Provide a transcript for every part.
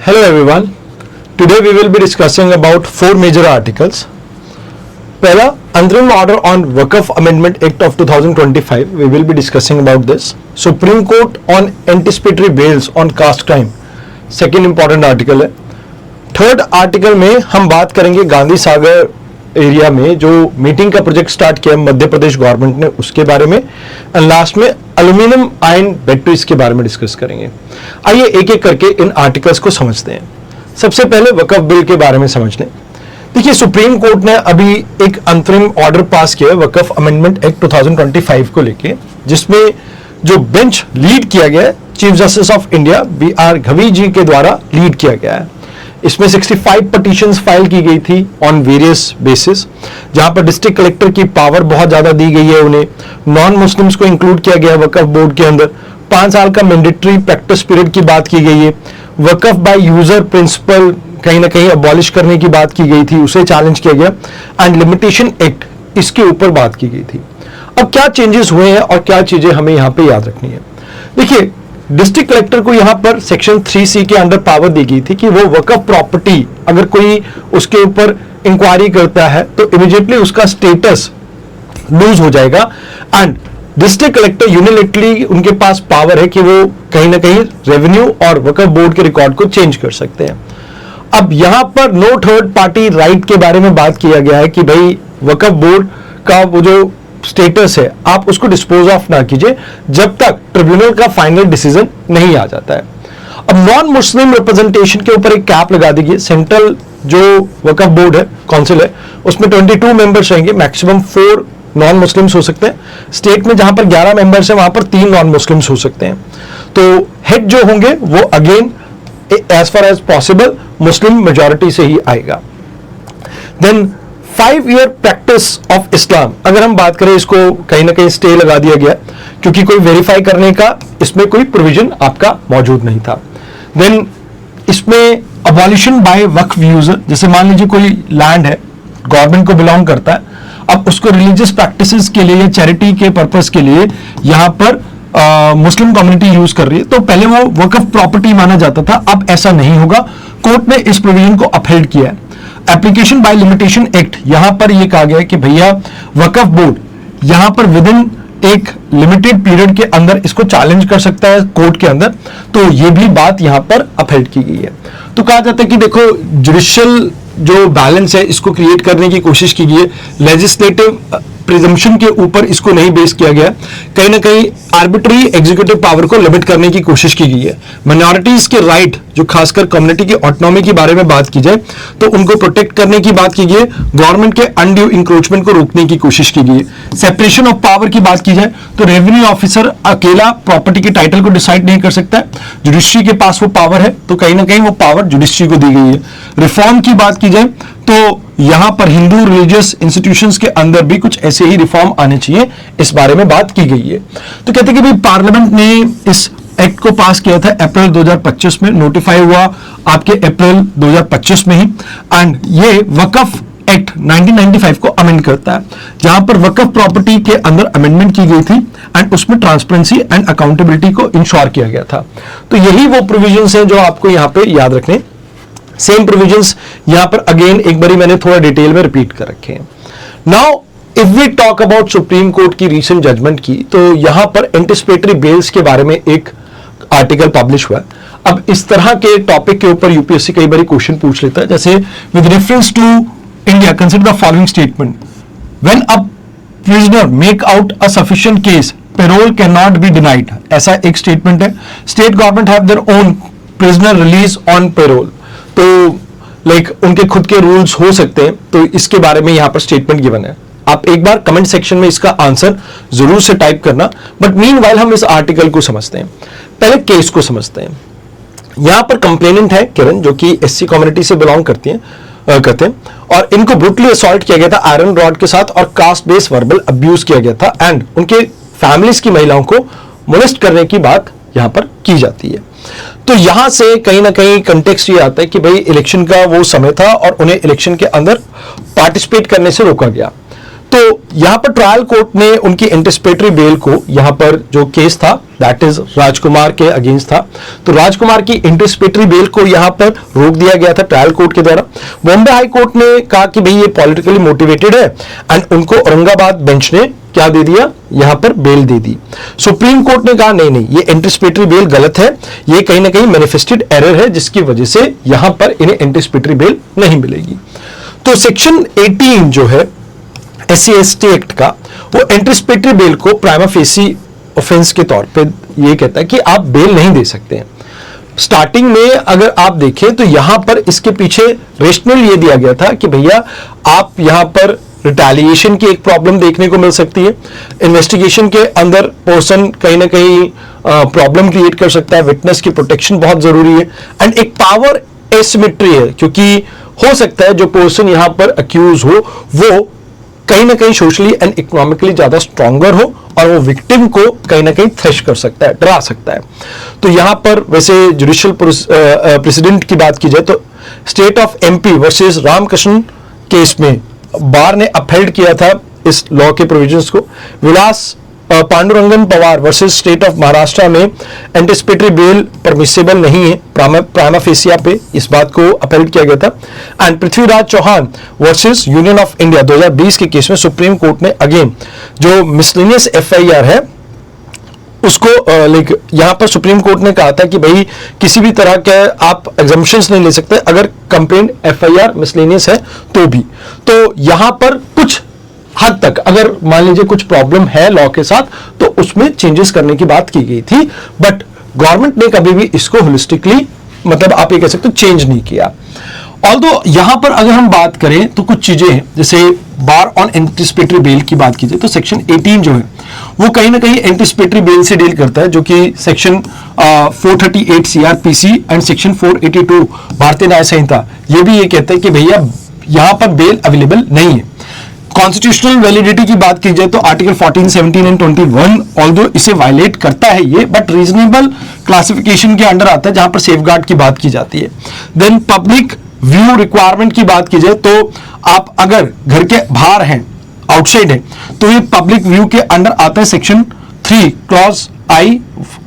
Hello everyone. Today we will be discussing about four major articles. पहला अंतरिम order on Waqf amendment act of 2025. We will be discussing about this. Supreme Court on anticipatory bails on caste crime. Second important article है. Third article में हम बात करेंगे Gandhi Sagar area में जो meeting का प्रोजेक्ट स्टार्ट किया मध्य प्रदेश गवर्नमेंट ने उसके बारे में. एंड लास्ट में एल्यूमिनियम आयन बैटरीज के बारे में डिस्कस करेंगे. आइए एक एक करके इन आर्टिकल्स को समझते हैं. सबसे पहले वक्फ बिल के बारे में समझ लें. देखिए, सुप्रीम कोर्ट ने अभी एक अंतरिम ऑर्डर पास किया वक्फ अमेंडमेंट एक्ट 2025 को लेके, जिसमें जो बेंच लीड किया गया है chief justice of India BR घवी जी के द्वारा लीड किया गया है. इसमें 65 पिटीशंस फाइल की गई थी ऑन वेरियस बेसिस, जहां पर डिस्ट्रिक्ट कलेक्टर की पावर बहुत ज्यादा दी गई है. उन्हें नॉन मुस्लिम्स को इंक्लूड किया गया वक्फ बोर्ड के अंदर. 5 साल का मैंडेटरी प्रैक्टिस पीरियड की बात की गई है. वक्फ बाय यूजर प्रिंसिपल कहीं ना कहीं अबॉलिश करने की बात की गई थी, उसे चैलेंज किया गया. एंड लिमिटेशन एक्ट इसके ऊपर बात की गई थी. अब क्या चेंजेस हुए हैं और क्या चीजें हमें यहां पे याद रखनी है. देखिए, डिस्ट्रिक्ट कलेक्टर को यहां पर सेक्शन 3C के अंडर पावर दी गई थी कि वो वक्फ प्रॉपर्टी अगर कोई उसके ऊपर इंक्वायरी करता है तो इमीडिएटली उसका स्टेटस लूज हो जाएगा. एंड डिस्ट्रिक्ट कलेक्टर यूनिलेटरली उनके पास पावर है कि वो कहीं ना कहीं रेवेन्यू और वक्फ बोर्ड के रिकॉर्ड को चेंज कर सकते हैं. अब यहां पर नो थर्ड पार्टी राइट के बारे में बात किया गया है कि भाई वक्फ बोर्ड का वो जो स्टेटस है आप उसको डिस्पोज ऑफ ना कीजिए जब तक ट्रिब्यूनल का फाइनल डिसीजन नहीं आ जाता है. अब नॉन मुस्लिम रिप्रेजेंटेशन के ऊपर एक कैप लगा दी गई. सेंट्रल जो वक्फ बोर्ड है, काउंसिल है, उसमें 22 मेंबर्स रहेंगे. मैक्सिमम 4 नॉन मुस्लिम्स हो सकते हैं. स्टेट में जहां पर 11 मेंबर्स हैं वहां पर 3 नॉन मुस्लिम्स हो सकते हैं. तो हेड जो होंगे वो again as far as possible Muslim majority से ही आएगा. Then 5-year practice of Islam, अगर हम बात करें इसको कहीं ना कहीं स्टे लगा दिया गया क्योंकि कोई वेरीफाई करने का इसमें कोई प्रोविजन आपका मौजूद नहीं था. देन इसमें अबॉलिशन बाय वक्फ यूजर, जैसे मान लीजिए कोई लैंड है गवर्नमेंट को बिलोंग करता है, अब उसको रिलीजियस प्रैक्टिसेस के लिए या चैरिटी के पर्पस के लिए यहां पर मुस्लिम कम्युनिटी यूज कर रही है, तो पहले वो वक्फ प्रॉपर्टी माना जाता था. अब ऐसा नहीं होगा. कोर्ट ने इस प्रोविजन को अपहेल्ड किया है. एप्लीकेशन बाय लिमिटेशन एक्ट, यहां पर यह कहा गया है कि भैया वक्फ बोर्ड यहां पर विद इन एक लिमिटेड पीरियड के अंदर इसको चैलेंज कर सकता है कोर्ट के अंदर. तो यह भी बात यहां पर अपहेल्ड की गई है. तो कहा जाता है कि देखो, जुडिशियल जो बैलेंस है इसको क्रिएट करने की कोशिश की गई है. लेजिस्लेटिव प्रिजम्पशन के ऊपर इसको नहीं बेस किया गया. कहीं ना कहीं आर्बिट्री एग्जीक्यूटिव पावर को लिमिट करने की कोशिश की गई है. माइनॉरिटीज के राइट, जो खासकर कम्युनिटी की ऑटोनॉमी के बारे में बात की जाए तो उनको प्रोटेक्ट करने की बात की गई है. गवर्नमेंट के अनड्यू इंक्रोचमेंट को रोकने की कोशिश की गई है. सेपरेशन ऑफ पावर की बात की जाए तो रेवेन्यू ऑफिसर अकेला प्रॉपर्टी के टाइटल को डिसाइड नहीं कर सकता है. जुडिशरी के पास वो पावर है, तो कहीं ना कहीं वो पावर जुडिशरी को दी गई है. रिफॉर्म की बात की जाए तो यहां पर हिंदू रिलीजियस इंस्टीट्यूशंस के अंदर भी कुछ ऐसे ही रिफॉर्म आने चाहिए, इस बारे में बात की गई है. तो कहते हैं कि भाई पार्लियामेंट ने इस एक्ट को पास किया था अप्रैल 2025 में, नोटिफाई हुआ आपके अप्रैल 2025 में ही. एंड ये वक्फ एक्ट 1995 को अमेंड करता है, जहां पर वक्फ प्रॉपर्टी के अंदर अमेंडमेंट की गई थी एंड उसमें ट्रांसपेरेंसी एंड अकाउंटेबिलिटी को इंश्योर किया गया था. तो यही वो प्रोविजंस हैं जो आपको यहां पे याद रखने. सेम प्रोविजंस यहां पर अगेन एक बारी मैंने थोड़ा डिटेल में रिपीट कर रखे हैं. Now if we talk about Supreme Court की रीसेंट जजमेंट की, तो यहां पर एंटिसिपेटरी बेल्स के बारे में एक आर्टिकल पब्लिश हुआ. अब इस तरह के टॉपिक के ऊपर यूपीएससी कई बार क्वेश्चन पूछ लेता है, जैसे with reference to India consider the following statement. When a prisoner make out a sufficient case, parole can not be denied. ऐसा एक स्टेटमेंट है. State government have their own prisoner release on parole. तो like उनके खुद के rules हो सकते हैं, तो इसके बारे में यहां पर स्टेटमेंट गिवन है. आप एक बार कमेंट सेक्शन में इसका आंसर जरूर से टाइप करना. बट मीनवाइल हम इस आर्टिकल को समझते हैं. पहले केस को समझते हैं. यहां पर कंप्लेनेंट है किरण, जो कि एससी कम्युनिटी से बिलोंग करते हैं और इनको ब्रूटली असॉल्ट किया गया था आयरन रॉड के साथ और कास्ट बेस्ड वर्बल अब्यूज किया गया था. एंड उनके फैमिलीज की महिलाओं को मोलेस्ट करने की बात यहां पर की जाती है. तो यहां से कहीं ना कहीं कंटेक्स्ट ये आता है कि भाई इलेक्शन का वो समय था और उन्हें इलेक्शन के अंदर पार्टिसिपेट करने से रोका गया. तो यहां पर ट्रायल कोर्ट ने उनकी एंटिसिपेटरी बेल को, यहां पर जो केस था दैट इज राजकुमार के अगेंस्ट था, तो राजकुमार की एंटिसिपेटरी बेल को यहां पर रोक दिया गया था ट्रायल कोर्ट के द्वारा। बॉम्बे हाई कोर्ट ने कहा कि भाई ये पॉलिटिकली मोटिवेटेड है एंड उनको औरंगाबाद बेंच ने क्या दे दिया, यहां पर बेल दे दी। सुप्रीम कोर्ट ने कहा नहीं नहीं, ये एंटिसिपेटरी बेल गलत है, ये कहीं ना कहीं मैनिफेस्टेड एरर है जिसकी वजह से यहां पर इन्हें एंटिसिपेटरी बेल नहीं मिलेगी। तो सेक्शन 18 जो है SC/ST एक्ट का, वो एंटिसिपेटरी बेल को प्राइमा फेसी ऑफेंस के तौर पे ये कहता है कि आप बेल नहीं दे सकते हैं। स्टार्टिंग में अगर आप देखें तो यहां पर इसके पीछे रेशनल ये दिया गया था कि भैया आप यहां पर रिटेलिएशन की एक प्रॉब्लम देखने को मिल सकती है, इन्वेस्टिगेशन के अंदर पर्सन कहीं ना कहीं प्रॉब्लम क्रिएट कर सकता है, विटनेस की प्रोटेक्शन बहुत जरूरी है एंड एक पावर एसिमेट्री है, क्योंकि हो सकता है जो पर्सन यहां पर अक्यूज हो वो कहीं ना कहीं सोशली एंड इकोनॉमिकली ज्यादा स्ट्रॉन्गर हो और वो विक्टिम को कहीं ना कहीं थ्रेश कर सकता है, डरा सकता है। तो यहां पर वैसे जुडिशियल प्रेसिडेंट की बात की जाए तो state of MP versus Ramakrishna case में बार ने अपहेल्ड किया था इस लॉ के प्रोविजंस को। Vilas Pandurangan Pawar versus state of Maharashtra में एंटिसिपेटरी बेल परमिसेबल नहीं है प्राइमा फेसिया पे, इस बात को अपहेल्ड किया गया था। And Prithviraj Chauhan versus Union of India 2020 के केस में सुप्रीम कोर्ट ने अगेन जो मिसलेनियस FIR है उसको लाइक यहां पर सुप्रीम कोर्ट ने कहा था कि भाई किसी भी तरह के आप एग्जम्पशंस नहीं ले सकते अगर कंप्लेंट FIR मिसलेनियस है तो भी। तो यहां पर कुछ हद तक अगर मान लीजिए कुछ प्रॉब्लम है लॉ के साथ तो उसमें चेंजेस करने की बात की गई थी, बट गवर्नमेंट ने कभी भी इसको होलिस्टिकली मतलब आप ये कह सकते हो चेंज नहीं किया। ऑल्दो यहां पर अगर हम बात करें तो कुछ चीजें हैं, जैसे बार ऑन एंटिसिपेटरी बेल की बात की जाए तो सेक्शन 18 जो है वो कहीं ना कहीं एंटिसिपेटरी बेल से डील करता है, जो कि सेक्शन 438 CRPC एंड सेक्शन 482 भारतीय न्याय संहिता ये भी ये कहता है कि भैया यहां पर बेल अवेलेबल नहीं है। कॉन्स्टिट्यूशनल वैलिडिटी की बात की जाए तो आर्टिकल 14, 17 एंड 21 ऑल्दो इसे वायलेट करता है ये, बट रीजनेबल क्लासिफिकेशन के अंडर आता है जहां पर सेफगार्ड की बात की जाती है। देन पब्लिक व्यू रिक्वायरमेंट की बात की जाए तो आप अगर घर के बाहर हैं, आउटसाइड है, तो ये पब्लिक व्यू के अंडर आता है section 3 clause I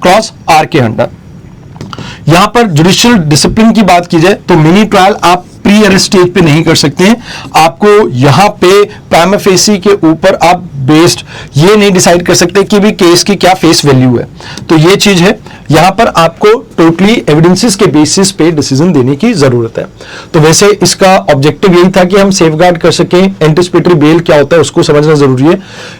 clause R के अंडर। यहां पर जुडिशियल डिसिप्लिन की बात की जाए तो मिनी ट्रायल आप प्री अरेस्ट स्टेज पे नहीं कर सकते हैं, आपको यहां पे प्राइमा फेसी के ऊपर आप बेस्ड ये नहीं डिसाइड कर सकते कि भी केस की क्या फेस वैल्यू है। तो ये चीज है, यहां पर आपको टोटली एविडेंसेस के बेसिस पे डिसीजन देने की जरूरत है। तो वैसे इसका ऑब्जेक्टिव यही था कि हम सेफगार्ड कर सकें, एंटिसिपेटरी बेल क्या होता है उसको समझना जरूरी है।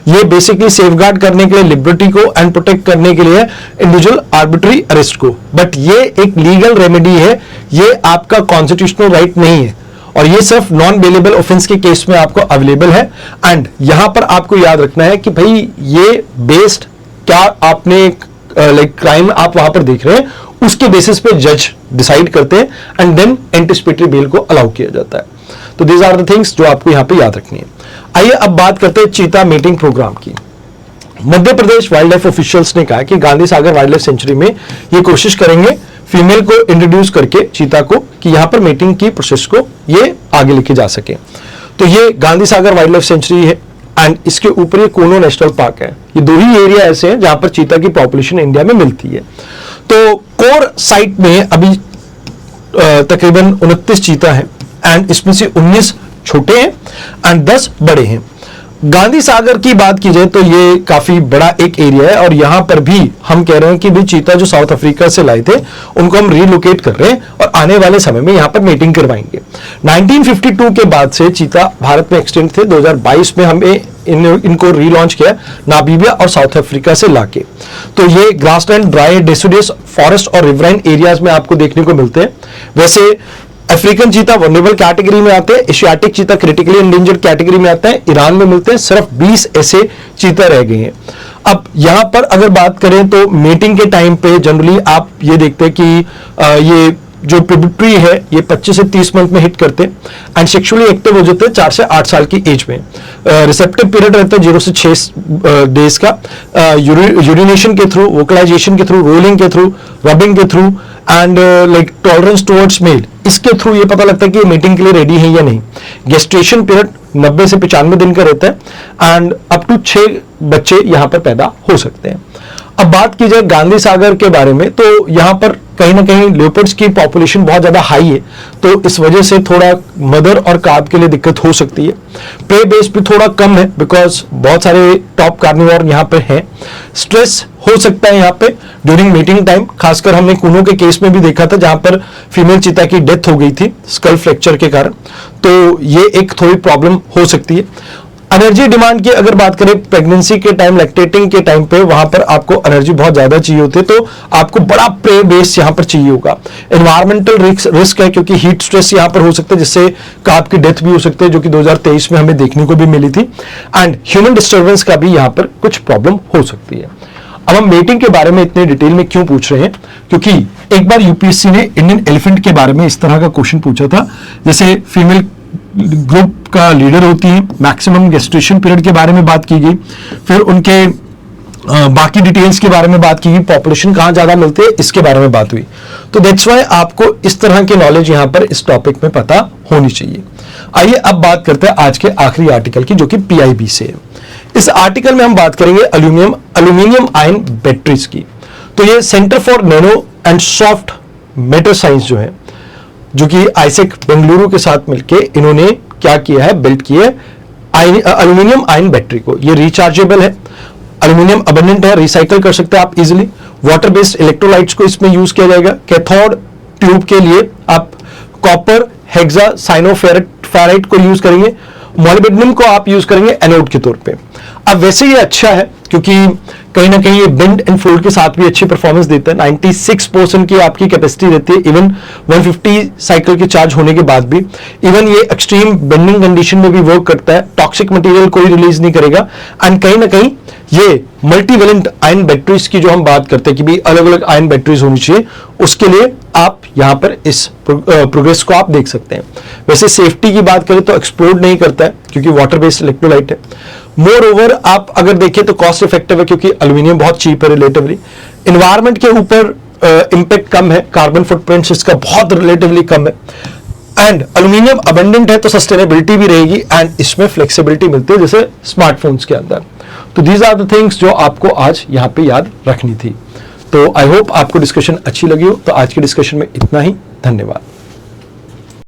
ये बेसिकली सेफगार्ड करने के लिए लिबर्टी को एंड प्रोटेक्ट करने के लिए इंडिविजुअल आर्बिट्री अरेस्ट को, बट ये एक लीगल रेमेडी है, ये आपका कॉन्स्टिट्यूशनल राइट नहीं है और ये सिर्फ नॉन बेलेबल ऑफेंस के केस में आपको अवेलेबल है। एंड यहां पर आपको याद रखना है कि भाई ये बेस्ड क्या आपने लाइक क्राइम आप वहां पर देख रहे हैं उसके बेसिस पे जज डिसाइड करते हैं एंड देन एंटिसिपेटरी बेल को अलाउ किया जाता है। तो दीज आर द थिंग्स जो आपको यहां पे याद रखनी है। आइए अब बात करते हैं चीता मीटिंग प्रोग्राम की। Madhya Pradesh wild life officials ने कहा कि Gandhi Sagar wild life sanctuary में ये कोशिश करेंगे फीमेल को इंट्रोड्यूस करके चीता को कि यहां पर मीटिंग की प्रोसेस को ये आगे लेके जा सके। तो ये Gandhi Sagar wild life sanctuary है एंड इसके ऊपर ये कूनो नेशनल पार्क है। ये दो ही एरिया ऐसे हैं जहां पर चीता की पॉपुलेशन इंडिया में मिलती है। तो कोर साइट में अभी तकरीबन 29 चीता है एंड इसमें से 19 छोटे हैं एंड 10 बड़े हैं। गांधी सागर की बात की जाए तो ये काफी बड़ा एक एरिया है और यहां पर भी हम कह रहे हैं कि भी चीता जो साउथ अफ्रीका से लाए थे उनको हम रिलोकेट कर रहे हैं और आने वाले समय में यहां पर मीटिंग करवाएंगे। 1952 के बाद से चीता भारत में एक्सटिंक्ट थे। 2022 में हमें इनको रीलॉन्च किया नामीबिया और साउथ अफ्रीका से लाके। तो ये ग्रासलैंड, ड्राई, डेसिडुअस फॉरेस्ट और रिवराइन एरियाज में आपको देखने को मिलते हैं। वैसे अफ्रीकन चीता वनरेबल कैटेगरी में आते हैं, Asiatic cheetah critically endangered category में आते हैं, ईरान में मिलते हैं। सिर्फ 20 ऐसे चीता रह गए हैं। अब यहां पर अगर बात करें तो मीटिंग के टाइम पे जनरली आप ये देखते हैं कि ये जो प्यूबर्टी है ये 25 से 30 मंथ में हिट करते हैं एंड सेक्सुअली एक्टिव हो जाते हैं 4 से 8 साल की एज में। रिसेप्टिव पीरियड रहता है 0 से 6 डेज का। यूरिनेशन के थ्रू, वोकलाइजेशन के थ्रू, रोलिंग के थ्रू, रबिंग के थ्रू and like tolerance towards male, इसके थ्रू ये पता लगता है कि ये मीटिंग के लिए रेडी है या नहीं। गेस्टेशन पीरियड 90 से 95 दिन का रहता है एंड अप टू 6 बच्चे यहाँ पर पैदा हो सकते हैं। अब बात की जाए गांधी सागर के बारे में, तो यहाँ पर कहीं ना कहीं लेपर्ड्स की पॉपुलेशन बहुत ज्यादा हाई है, तो इस वजह से थोड़ा मदर और काब के लिए दिक्कत हो सकती है। प्रे बेस भी थोड़ा कम है बिकॉज बहुत सारे टॉप कार्निवोर यहाँ पे हैं। स्ट्रेस हो सकता है यहाँ पे ड्यूरिंग मीटिंग टाइम, खासकर हमने कूनो के केस में भी देखा था जहां पर फीमेल चीता की डेथ हो गई थी स्कल फ्रैक्चर के कारण, तो ये एक थोड़ी प्रॉब्लम हो सकती है। एनर्जी डिमांड की अगर बात करें प्रेगनेंसी के टाइम, लैक्टेटिंग के टाइम पे वहां पर आपको एनर्जी बहुत ज्यादा चाहिए होती है, तो आपको बड़ा प्रे बेस यहां पर चाहिए होगा। एनवायरमेंटल रिस्क है क्योंकि हीट स्ट्रेस यहां पर हो सकता है जिससे काब की डेथ भी हो सकती है, जो कि 2023 में हमें देखने को भी मिली थी। एंड ह्यूमन डिस्टर्बेंस का भी यहां पर कुछ प्रॉब्लम हो सकती है। अब हम मेटिंग के बारे में इतने डिटेल में क्यों पूछ रहे हैं, क्योंकि एक बार यूपीएससी ने इंडियन एलिफेंट के बारे में इस तरह का क्वेश्चन पूछा था, जैसे फीमेल ग्रुप का लीडर होती है, मैक्सिमम गेस्टेशन पीरियड के बारे में बात की गई, फिर उनके बाकी डिटेल्स के बारे में बात की गई, पॉपुलेशन कहां ज्यादा मिलती है इसके बारे में बात हुई। तो दैट्स व्हाई आपको इस तरह की नॉलेज यहां पर इस टॉपिक में पता होनी चाहिए। आइए अब बात करते हैं आज के आखिरी आर्टिकल की, जो कि पीआईबी से है। इस आर्टिकल में हम बात करेंगे अल्यूमिनियम आयन बैटरीज की। तो ये centre for nano and soft matter science जो है, जो कि आईसेक बेंगलुरु के साथ मिलके इन्होंने क्या किया है, बिल्ड किया है अल्यूमिनियम आयन बैटरी को। ये रिचार्जेबल है, अल्यूमिनियम अबंडेंट है, रिसाइकल कर सकते हैं आप इजिली। वाटर बेस्ड इलेक्ट्रोलाइट्स को इसमें यूज किया जाएगा। कैथोड ट्यूब के लिए आप कॉपर हेक्सा साइनोफेराइट को यूज करेंगे। मॉलिब्डेनम को आप यूज करेंगे एनोड के तौर पे। अब वैसे ये अच्छा है क्योंकि कहीं ना कहीं ये बेंड एंड फोल्ड के साथ भी अच्छी परफॉर्मेंस देता है। 96% की आपकी कैपेसिटी रहती है, इवन 150 साइकिल के चार्ज होने के बाद भी। इवन ये एक्सट्रीम बेंडिंग कंडीशन में भी वर्क करता है, टॉक्सिक मटेरियल कोई रिलीज नहीं करेगा। एंड कहीं ना कहीं ये मल्टीवेलेंट आयन बैटरीज की जो हम बात करते हैं कि भी अलग अलग आयन बैटरीज होनी चाहिए, उसके लिए आप यहां पर इस प्रोग्रेस को आप देख सकते हैं। वैसे सेफ्टी की बात करें तो एक्सप्लोड नहीं करता है क्योंकि वाटर बेस्ड इलेक्ट्रोलाइट है। मोर ओवर आप अगर देखें तो कॉस्ट इफेक्टिव है क्योंकि एल्यूमिनियम बहुत चीप है रिलेटिवली। एनवायरमेंट के ऊपर इंपैक्ट कम है, कार्बन फुटप्रिंट इसका बहुत रिलेटिवली कम है। एंड एल्यूमिनियम अबंडेंट है तो सस्टेनेबिलिटी भी रहेगी एंड इसमें फ्लेक्सिबिलिटी मिलती है जैसे स्मार्टफोन्स के अंदर। तो दीज आर द थिंग्स जो आपको आज यहाँ पे याद रखनी थी। तो आई होप आपको डिस्कशन अच्छी लगी हो। तो आज की डिस्कशन में इतना ही, धन्यवाद।